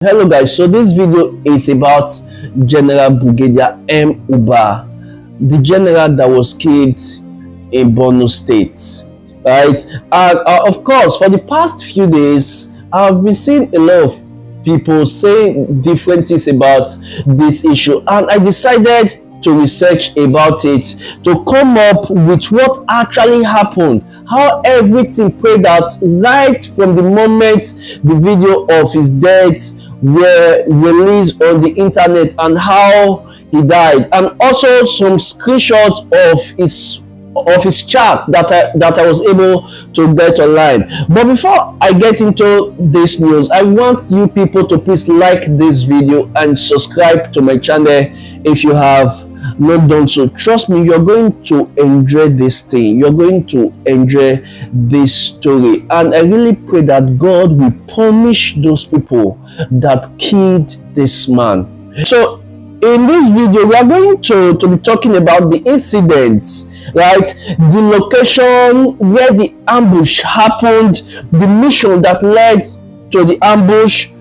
Hello guys, so this video is about General Brigadier Uba, the general that was killed in Borno State, right? And of course, for the past few days, I've been seeing a lot of people saying different things about this issue, and I decided to research about it, to come up with what actually happened, how everything played out right from the moment the video of his death were released on the internet and how he died, and also some screenshots of his chat that I was able to get online. But before I get into this news, I want you people to please like this video and subscribe to my channel if you have not done so. Trust me, you're going to enjoy this thing, you're going to enjoy this story, and I really pray that God will punish those people that killed this man. So in this video we are going to be talking about the incident, right? The location where the ambush happened, the mission that led to the ambush.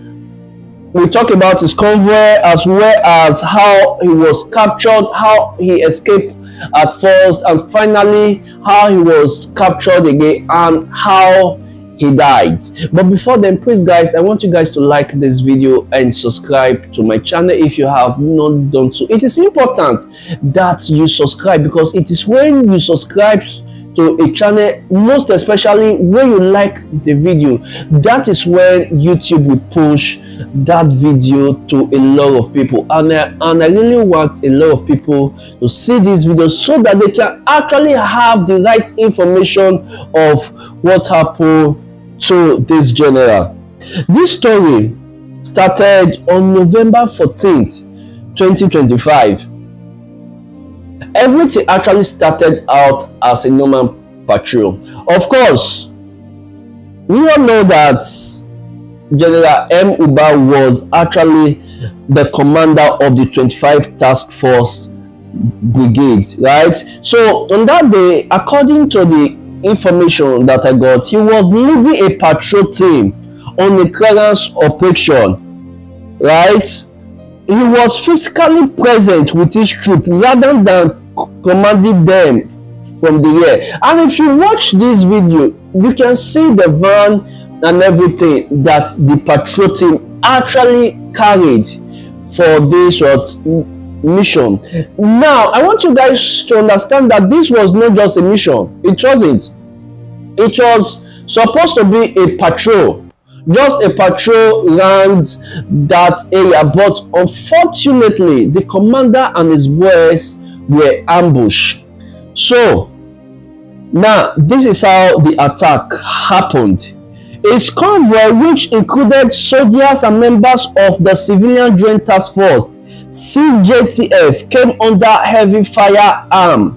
We talk about his convoy, as well as how he was captured, how he escaped at first, and finally how he was captured again and how he died. But before then, please guys, I want you guys to like this video and subscribe to my channel if you have not done so. It is important that you subscribe, because it is when you subscribe to a channel, most especially when you like the video, that is when YouTube will push that video to a lot of people, and I really want a lot of people to see this video so that they can actually have the right information of what happened to this general. This story started on November 14th 2025. Everything actually started out as a normal patrol. Of course, we all know that General Uba was actually the commander of the 25th Task Force Brigade, right? So on that day, according to the information that I got, he was leading a patrol team on a clearance operation, right? He was physically present with his troop rather than commanding them from the rear. And if you watch this video, you can see the van and everything that the patrol team actually carried for this mission. Now, I want you guys to understand that this was not just a mission. It wasn't. It was supposed to be a patrol. Just a patrol around that area, but unfortunately the commander and his boys were ambushed. So now this is how the attack happened. His convoy, which included soldiers and members of the Civilian Joint Task Force CJTF, came under heavy firearm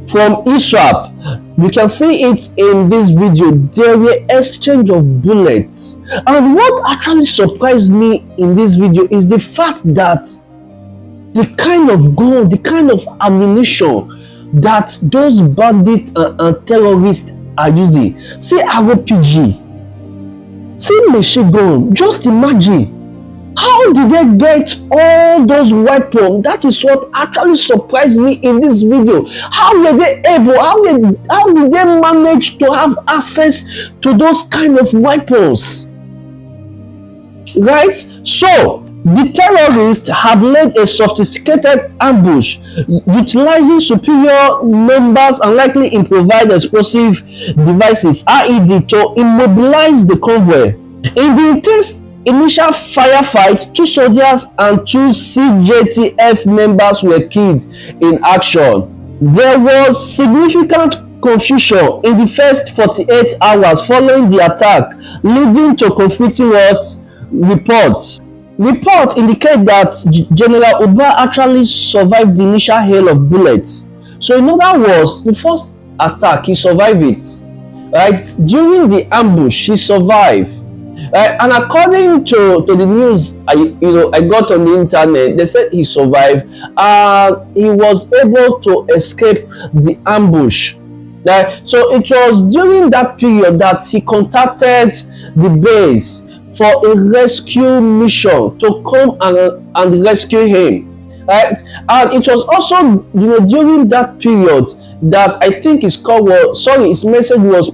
from ISWAP. You can see it in this video. There were exchange of bullets, and what actually surprised me in this video is the fact that the kind of gun, the kind of ammunition that those bandits and terrorists are using. See RPG, see machine gun. Just imagine, how did they get all those weapons? That is what actually surprised me in this video. How were they able, how did they manage to have access to those kind of weapons, right? So the terrorists had led a sophisticated ambush utilizing superior numbers and likely improvised explosive devices (IED) to immobilize the convoy. In the intense initial firefight, 2 soldiers and 2 CJTF members were killed in action. There was significant confusion in the first 48 hours following the attack, leading to conflicting reports. Reports indicate that General Uba actually survived the initial hail of bullets. So in other words, the first attack, he survived it, right? During the ambush, he survived. And according to the news I got on the internet, they said he survived and he was able to escape the ambush. So it was during that period that he contacted the base for a rescue mission to come and rescue him. Right? And it was also, during that period that I think his his message was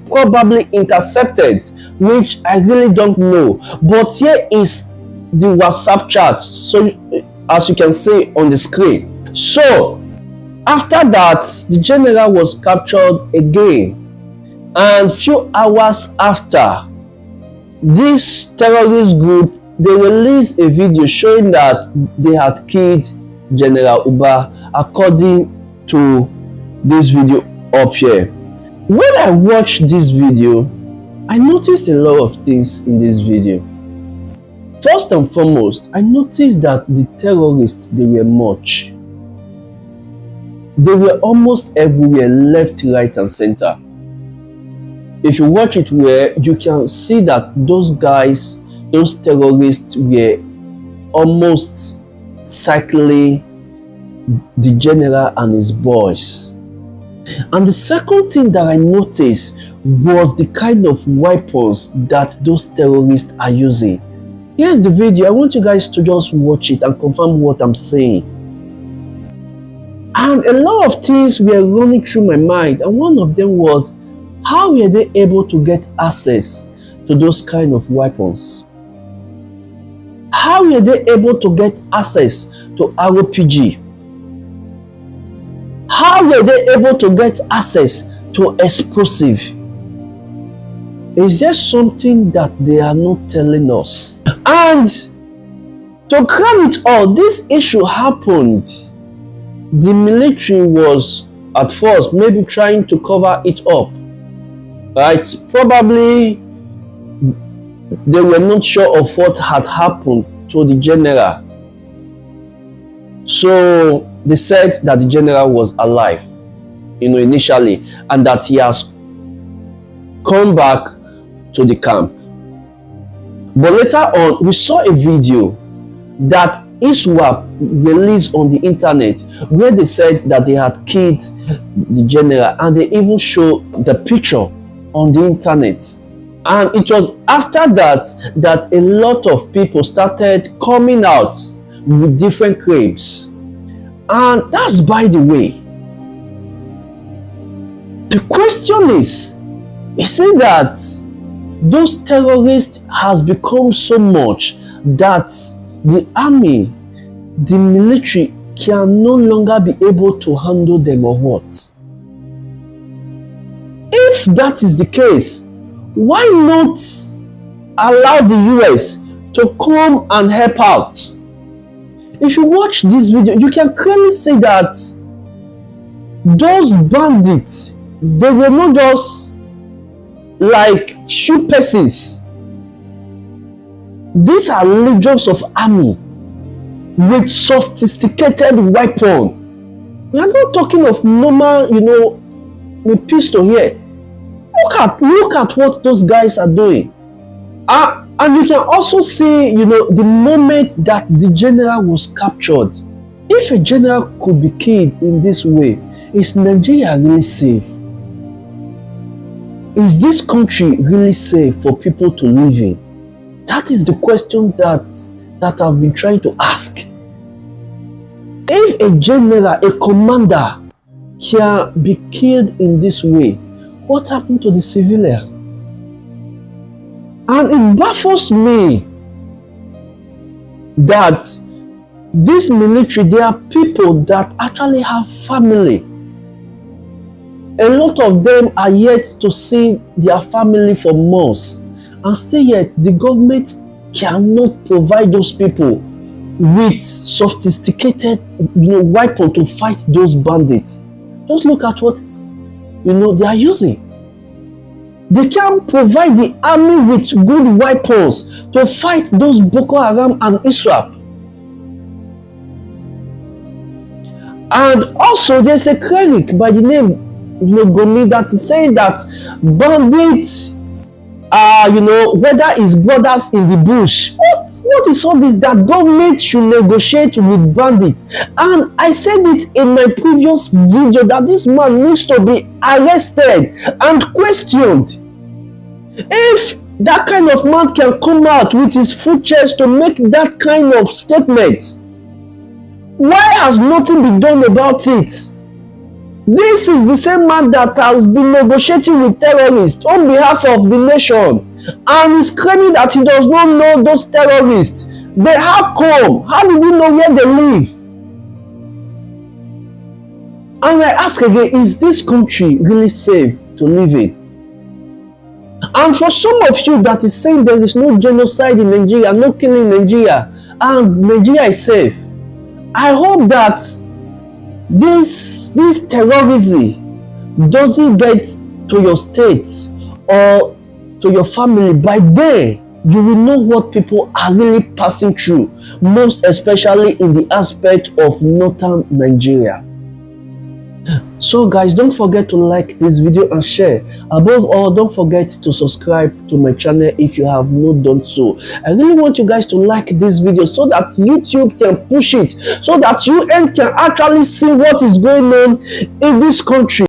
probably intercepted, which I really don't know. But here is the WhatsApp chat, so as you can see on the screen. So after that, the general was captured again, and few hours after, this terrorist group, they released a video showing that they had killed General Uba, according to this video up here. When I watched this video, I noticed a lot of things in this video. First and foremost, I noticed that the terrorists, they were much. They were almost everywhere, left, right, and center. If you watch it well, you can see that those guys, those terrorists, were almost cycling the general and his boys. And the second thing that I noticed was the kind of weapons that those terrorists are using. Here's the video. I want you guys to just watch it and confirm what I'm saying. And a lot of things were running through my mind, and one of them was, how were they able to get access to those kind of weapons? How were they able to get access to RPG? How were they able to get access to explosive? Is there something that they are not telling us? And to crown it all, this issue happened. The military was at first maybe trying to cover it up, right? Probably they were not sure of what had happened to the general. So they said that the general was alive, initially, and that he has come back to the camp. But later on, we saw a video that ISWAP released on the internet where they said that they had killed the general, and they even showed the picture on the internet. And it was after that that a lot of people started coming out with different claims. And that's by the way. The question is it that those terrorists has become so much that the army, the military can no longer be able to handle them, or what? If that is the case, why not allow the US to come and help out? If you watch this video, you can clearly see that those bandits, they were not just like few persons. These are legions of army with sophisticated weapon. We are not talking of normal, with pistol here. Look at what those guys are doing. And you can also see, the moment that the general was captured. If a general could be killed in this way, is Nigeria really safe? Is this country really safe for people to live in? That is the question that I've been trying to ask. If a general, a commander can be killed in this way, what happened to the civilian? And it baffles me that this military, there are people that actually have family. A lot of them are yet to see their family for months, and still yet the government cannot provide those people with sophisticated weapon to fight those bandits. Just look at what they are using. They can provide the army with good weapons to fight those Boko Haram and ISWAP. And also there's a cleric by the name Goni that is saying that bandits whether it's brothers in the bush. What is all this? That government should negotiate with bandits. And I said it in my previous video that this man needs to be arrested and questioned. If that kind of man can come out with his full chest to make that kind of statement? Why has nothing been done about it? This is the same man that has been negotiating with terrorists on behalf of the nation, and is claiming that he does not know those terrorists. But how come? How did he know where they live? And I ask again, is this country really safe to live in? And for some of you that is saying there is no genocide in Nigeria, no killing in Nigeria, and Nigeria is safe, I hope that this terrorism doesn't get to your state or to your family. By then, you will know what people are really passing through, most especially in the aspect of northern Nigeria. So guys, don't forget to like this video and share. Above all, don't forget to subscribe to my channel if you have not done so. I really want you guys to like this video so that YouTube can push it, so that you can actually see what is going on in this country.